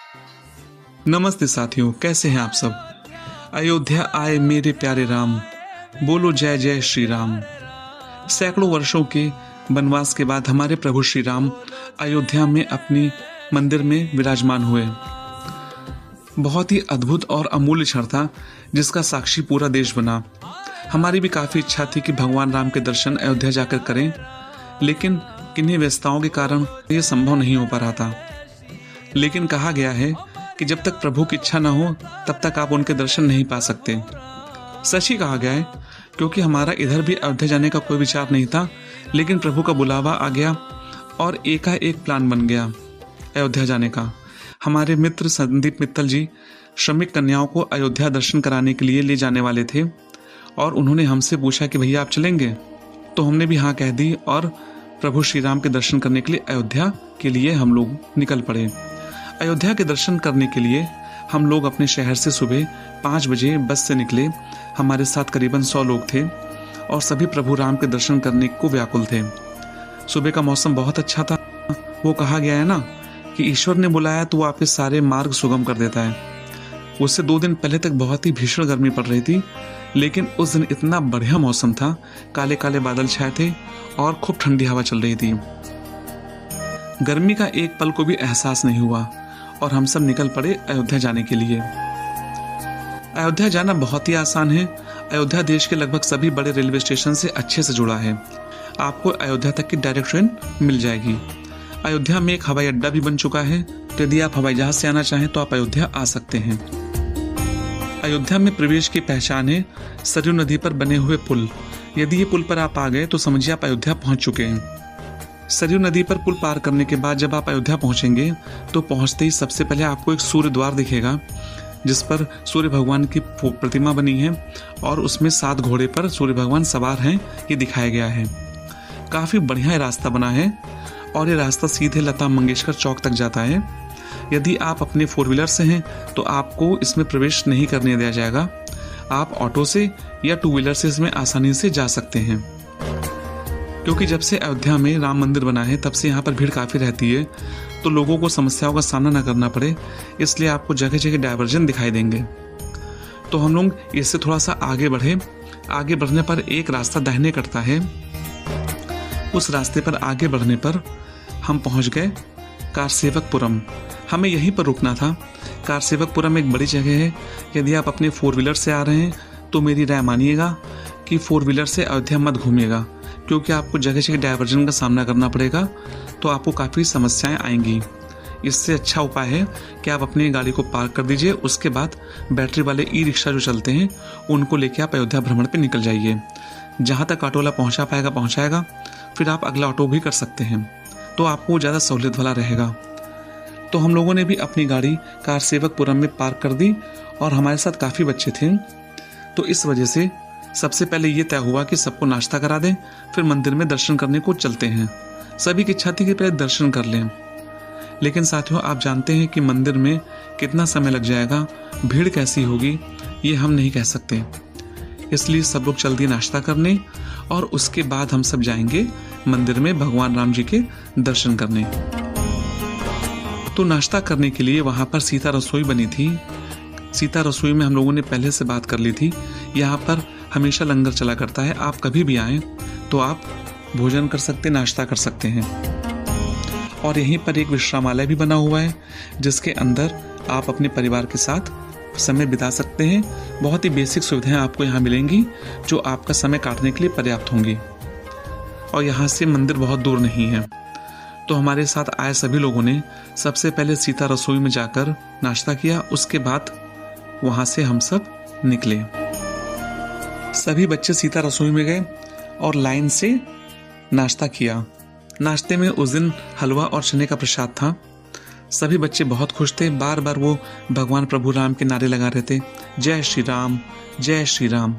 नमस्ते साथियों, कैसे हैं आप सब। अयोध्या आए मेरे प्यारे राम, बोलो जय जय श्री राम। सैकड़ों वर्षों के वनवास के बाद हमारे प्रभु श्री राम अयोध्या में अपनी मंदिर में विराजमान हुए। बहुत ही अद्भुत और अमूल्य क्षण था जिसका साक्षी पूरा देश बना। हमारी भी काफ़ी इच्छा थी कि भगवान राम के दर्शन अयोध्या जाकर करें, लेकिन किन्हीं व्यस्तताओं के कारण ये संभव नहीं हो पा रहा था। लेकिन कहा गया है कि जब तक प्रभु की इच्छा न हो तब तक आप उनके दर्शन नहीं पा सकते। सच ही कहा गया है, क्योंकि हमारा इधर भी अयोध्या जाने का कोई विचार नहीं था, लेकिन प्रभु का बुलावा आ गया और एकाएक प्लान बन गया अयोध्या जाने का। हमारे मित्र संदीप मित्तल जी श्रमिक कन्याओं को अयोध्या दर्शन कराने के लिए ले जाने वाले थे और उन्होंने हमसे पूछा कि भैया आप चलेंगे, तो हमने भी हाँ कह दी और प्रभु श्री राम के दर्शन करने के लिए अयोध्या के लिए हम लोग निकल पड़े। अयोध्या के दर्शन करने के लिए हम लोग अपने शहर से सुबह 5 बजे बस से निकले। हमारे साथ करीबन 100 लोग थे और सभी प्रभु राम के दर्शन करने को व्याकुल थे। सुबह का मौसम बहुत अच्छा था। वो कहा गया है ना कि ईश्वर ने बुलाया तो वो आपके सारे मार्ग सुगम कर देता है। उससे 2 दिन पहले तक बहुत ही भीषण गर्मी पड़ रही थी, लेकिन उस दिन इतना बढ़िया मौसम था, काले काले बादल छाए थे और खूब ठंडी हवा चल रही थी। गर्मी का एक पल को भी एहसास नहीं हुआ और हम सब निकल पड़े अयोध्या जाने के लिए। अयोध्या जाना बहुत ही आसान है। अयोध्या देश के लगभग सभी बड़े रेलवे स्टेशन से अच्छे से जुड़ा है। आपको अयोध्या तक की डायरेक्ट ट्रेन मिल जाएगी। अयोध्या में एक हवाई अड्डा भी बन चुका है, तो यदि आप हवाई जहाज से आना चाहें तो आप अयोध्या आ सकते हैं। अयोध्या में प्रवेश की पहचान है सरयू नदी पर बने हुए पुल। यदि ये पुल पर आप आ गए तो समझिए आप अयोध्या पहुंच चुके हैं। सरयू नदी पर पुल पार करने के बाद जब आप अयोध्या पहुंचेंगे तो पहुंचते ही सबसे पहले आपको एक सूर्य द्वार दिखेगा, जिस पर सूर्य भगवान की प्रतिमा बनी है और उसमें 7 घोड़े पर सूर्य भगवान सवार हैं, ये दिखाया गया है। काफ़ी बढ़िया ये रास्ता बना है और ये रास्ता सीधे लता मंगेशकर चौक तक जाता है। यदि आप अपने 4 व्हीलर से हैं तो आपको इसमें प्रवेश नहीं करने दिया जाएगा। आप ऑटो से या 2 व्हीलर से इसमें आसानी से जा सकते हैं। क्योंकि जब से अयोध्या में राम मंदिर बना है तब से यहाँ पर भीड़ काफ़ी रहती है, तो लोगों को समस्याओं का सामना न करना पड़े, इसलिए आपको जगह जगह डायवर्जन दिखाई देंगे। तो हम लोग इससे थोड़ा सा आगे बढ़े। आगे बढ़ने पर एक रास्ता दाहिने कटता है। उस रास्ते पर आगे बढ़ने पर हम पहुँच गए कारसेवकपुरम। हमें यहीं पर रुकना था। कारसेवकपुरम एक बड़ी जगह है। यदि आप अपने 4 व्हीलर से आ रहे हैं तो मेरी राय मानिएगा कि 4 व्हीलर से अयोध्या मत घूमिएगा, क्योंकि आपको जगह जगह डायवर्जन का सामना करना पड़ेगा, तो आपको काफ़ी समस्याएं आएंगी। इससे अच्छा उपाय है कि आप अपनी गाड़ी को पार्क कर दीजिए। उसके बाद बैटरी वाले ई-रिक्शा जो चलते हैं उनको लेके आप अयोध्या भ्रमण पे निकल जाइए। जहाँ तक ऑटो वाला पहुँचा पाएगा पहुँचाएगा, फिर आप अगला ऑटो भी कर सकते हैं, तो आपको ज़्यादा सहूलियत वाला रहेगा। तो हम लोगों ने भी अपनी गाड़ी कारसेवकपुरम में पार्क कर दी और हमारे साथ काफ़ी बच्चे थे, तो इस वजह से सबसे पहले ये तय हुआ कि सबको नाश्ता करा दें, फिर मंदिर में दर्शन करने को चलते हैं। सभी की इच्छा थी कि पहले दर्शन कर लें, लेकिन साथियों आप जानते हैं कि मंदिर में कितना समय लग जाएगा, भीड़ कैसी होगी, ये हम नहीं कह सकते। इसलिए सब लोग चल दिए नाश्ता करने और उसके बाद हम सब जाएंगे मंदिर में भगवान राम जी के दर्शन करने। तो नाश्ता करने के लिए वहाँ पर सीता रसोई बनी थी। सीता रसोई में हम लोगों ने पहले से बात कर ली थी। यहाँ पर हमेशा लंगर चला करता है। आप कभी भी आएँ तो आप भोजन कर सकते, नाश्ता कर सकते हैं। और यहीं पर एक विश्रामालय भी बना हुआ है, जिसके अंदर आप अपने परिवार के साथ समय बिता सकते हैं। बहुत ही बेसिक सुविधाएं आपको यहाँ मिलेंगी जो आपका समय काटने के लिए पर्याप्त होंगी। और यहाँ से मंदिर बहुत दूर नहीं है। तो हमारे साथ आए सभी लोगों ने सबसे पहले सीता रसोई में जाकर नाश्ता किया। उसके बाद वहाँ से हम सब निकले। सभी बच्चे सीता रसोई में गए और लाइन से नाश्ता किया। नाश्ते में उस दिन हलवा और चने का प्रसाद था। सभी बच्चे बहुत खुश थे। बार बार वो भगवान प्रभु राम के नारे लगा रहे थे, जय श्री राम, जय श्री राम।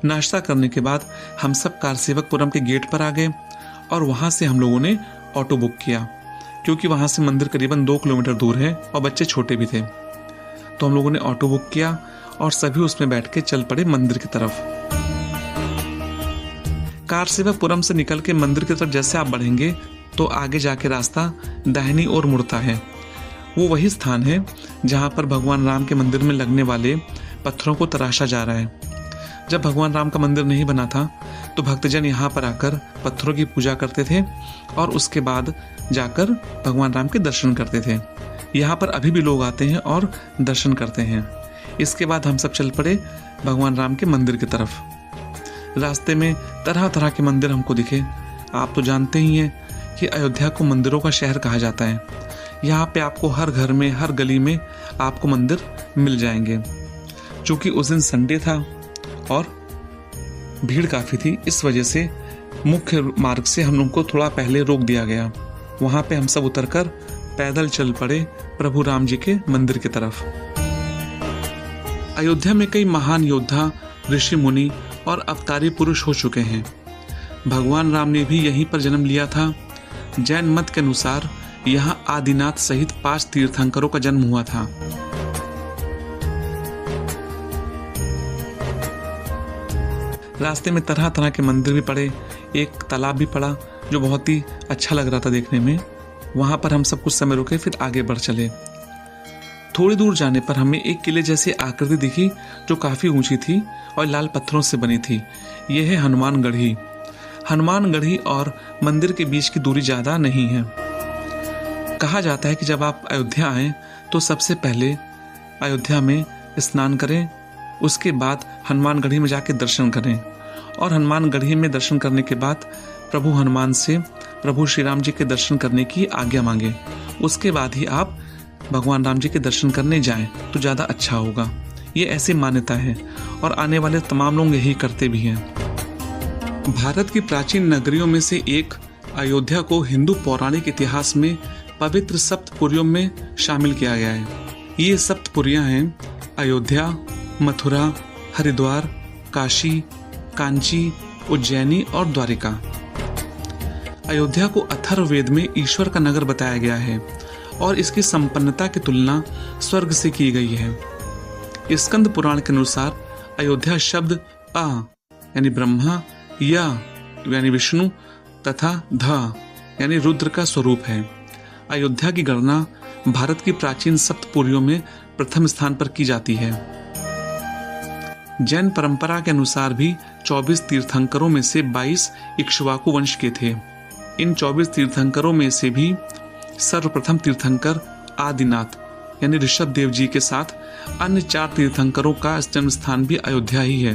नाश्ता करने के बाद हम सब कारसेवकपुरम के गेट पर आ गए और वहाँ से हम लोगों ने ऑटो बुक किया, क्योंकि वहाँ से मंदिर करीबन 2 किलोमीटर दूर है और बच्चे छोटे भी थे। तो हम लोगों ने ऑटो बुक किया और सभी उसमें बैठ के चल पड़े मंदिर की तरफ। कारसेवकपुरम से निकल के मंदिर की तरफ जैसे आप बढ़ेंगे तो आगे जाके रास्ता दाहिनी ओर मुड़ता है वो वही स्थान है जहाँ पर भगवान राम के मंदिर में लगने वाले पत्थरों को तराशा जा रहा है। जब भगवान राम का मंदिर नहीं बना था तो भक्तजन यहाँ पर आकर पत्थरों की पूजा करते थे और उसके बाद जाकर भगवान राम के दर्शन करते थे। यहाँ पर अभी भी लोग आते हैं और दर्शन करते हैं। इसके बाद हम सब चल पड़े भगवान राम के मंदिर की तरफ। रास्ते में तरह तरह के मंदिर हमको दिखे। आप तो जानते ही हैं कि अयोध्या को मंदिरों का शहर कहा जाता है। यहाँ पे आपको हर घर में, हर गली में आपको मंदिर मिल जाएंगे। चूँकि उस दिन संडे था और भीड़ काफ़ी थी, इस वजह से मुख्य मार्ग से हम लोग को थोड़ा पहले रोक दिया गया। वहाँ पे हम सब उतरकर पैदल चल पड़े प्रभु राम जी के मंदिर की तरफ। अयोध्या में कई महान योद्धा, ऋषि मुनि और अवतारी पुरुष हो चुके हैं। भगवान राम ने भी यहीं पर जन्म लिया था। जैन मत के अनुसार यहाँ आदिनाथ सहित 5 तीर्थंकरों का जन्म हुआ था। रास्ते में तरह तरह के मंदिर भी पड़े, एक तालाब भी पड़ा जो बहुत ही अच्छा लग रहा था देखने में। वहां पर हम सब कुछ समय रुके, फिर आगे बढ़ चले। थोड़ी दूर जाने पर हमें एक किले जैसी आकृति दिखी जो काफी ऊंची थी और लाल पत्थरों से बनी थी। यह है हनुमानगढ़ी। हनुमानगढ़ी और मंदिर के बीच की दूरी ज्यादा नहीं है। कहा जाता है कि जब आप अयोध्या आएं तो सबसे पहले अयोध्या में स्नान करें, उसके बाद हनुमानगढ़ी में जाके दर्शन करें और हनुमानगढ़ी में दर्शन करने के बाद प्रभु हनुमान से प्रभु श्री राम जी के दर्शन करने की आज्ञा मांगे। उसके बाद ही आप भगवान राम जी के दर्शन करने जाएं तो ज़्यादा अच्छा होगा। ये ऐसी मान्यता है और आने वाले तमाम लोग यही करते भी हैं। भारत की प्राचीन नगरियों में से एक अयोध्या को हिंदू पौराणिक इतिहास में पवित्र सप्तपुरियों में शामिल किया गया है। ये सप्तपुरियां हैं अयोध्या, मथुरा, हरिद्वार, काशी, कांची, उज्जैनी और द्वारिका। अयोध्या को अथर्ववेद में ईश्वर का नगर बताया गया है और इसकी संपन्नता की तुलना स्वर्ग से की गई है। स्कंद पुराण के अनुसार अयोध्या शब्द अ यानी ब्रह्मा, या यानी विष्णु तथा ध यानी रुद्र का स्वरूप है। अयोध्या की गणना भारत की प्राचीन सप्तपुरियों में प्रथम स्थान पर की जाती है। जैन परंपरा के अनुसार भी 24 तीर्थंकरों में से 22 इक्ष्वाकु वंश के थे। इन 24 तीर्थंकरों में से भी सर्वप्रथम तीर्थंकर आदिनाथ यानी ऋषभ देव जी के साथ अन्य 4 तीर्थंकरों का जन्म स्थान भी अयोध्या ही है।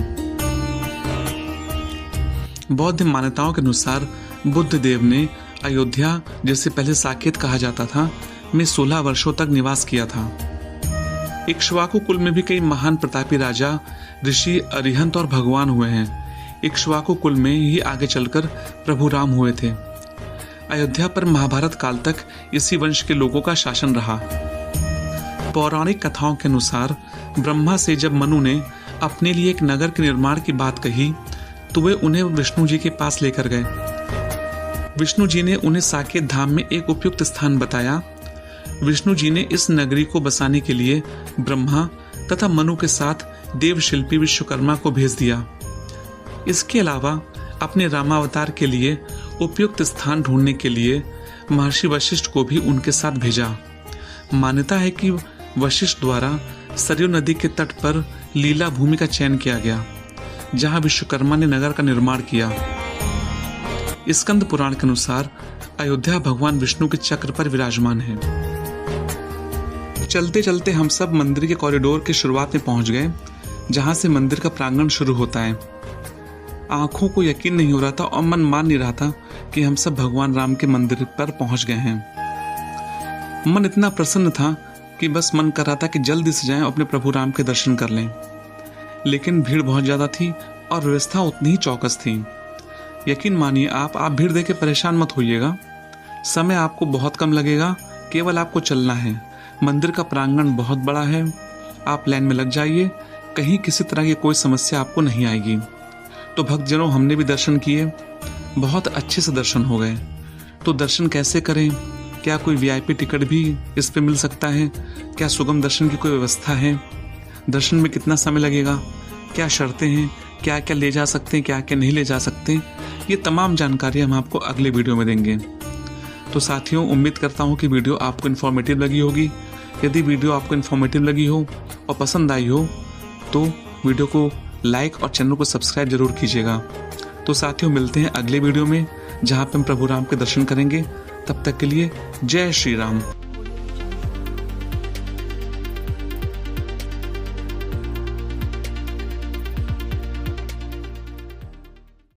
बौद्ध मान्यताओं के अनुसार बुद्ध देव ने अयोध्या, जिसे पहले साकेत कहा जाता था, में 16 वर्षों तक निवास किया था। इक्ष्वाकु कुल में भी कई महान प्रतापी राजा, ऋषि, अरिहंत और भगवान हुए हैं। इक्ष्वाकु कुल में ही आगे चलकर प्रभु राम हुए थे। अयोध्या पर महाभारत काल तक इसी वंश के लोगों का शासन रहा। पौराणिक कथाओं के अनुसार ब्रह्मा से जब मनु ने अपने लिए एक नगर के निर्माण की बात कही तो वे उन्हें विष्णु जी के पास लेकर गए। विष्णु जी ने उन्हें साकेत धाम में एक उपयुक्त स्थान बताया। विष्णु जी ने इस नगरी को बसाने के लिए ब्रह्मा तथा मनु के साथ देव शिल्पी विश्वकर्मा को भेज दिया। इसके अलावा अपने रामावतार के लिए उपयुक्त स्थान ढूंढने के लिए महर्षि वशिष्ठ को भी उनके साथ भेजा। मान्यता है कि वशिष्ठ द्वारा सरयू नदी के तट पर लीला भूमि का चयन किया गया, जहां विश्वकर्मा ने नगर का निर्माण किया। स्कंद पुराण के अनुसार अयोध्या भगवान विष्णु के चक्र पर विराजमान है। चलते चलते हम सब मंदिर के कॉरिडोर के शुरुआत में पहुंच गए, जहां से मंदिर का प्रांगण शुरू होता है। आंखों को यकीन नहीं हो रहा था और मन मान नहीं रहा था कि हम सब भगवान राम के मंदिर पर पहुंच गए हैं। मन इतना प्रसन्न था कि बस मन कर रहा था कि जल्दी से जाएं, अपने प्रभु राम के दर्शन कर लें। लेकिन भीड़ बहुत ज्यादा थी और व्यवस्था उतनी ही चौकस थी। यकीन मानिए आप भीड़ देख के परेशान मत होइएगा। समय आपको बहुत कम लगेगा, केवल आपको चलना है। मंदिर का प्रांगण बहुत बड़ा है, आप लाइन में लग जाइए, कहीं किसी तरह की कोई समस्या आपको नहीं आएगी। तो भक्तजनों, हमने भी दर्शन किए, बहुत अच्छे से दर्शन हो गए। तो दर्शन कैसे करें? क्या कोई वीआईपी टिकट भी इस पे मिल सकता है? क्या सुगम दर्शन की कोई व्यवस्था है? दर्शन में कितना समय लगेगा? क्या शर्तें हैं? क्या क्या ले जा सकते हैं, क्या क्या नहीं ले जा सकते? ये तमाम जानकारी हम आपको अगले वीडियो में देंगे। तो साथियों, उम्मीद करता हूँ कि वीडियो आपको इन्फॉर्मेटिव लगी होगी। यदि वीडियो आपको इन्फॉर्मेटिव लगी हो और पसंद आई हो तो वीडियो को लाइक और चैनल को सब्सक्राइब जरूर कीजिएगा। तो साथियों, मिलते हैं अगले वीडियो में जहाँ पे हम प्रभु राम के दर्शन करेंगे। तब तक के लिए जय श्री राम।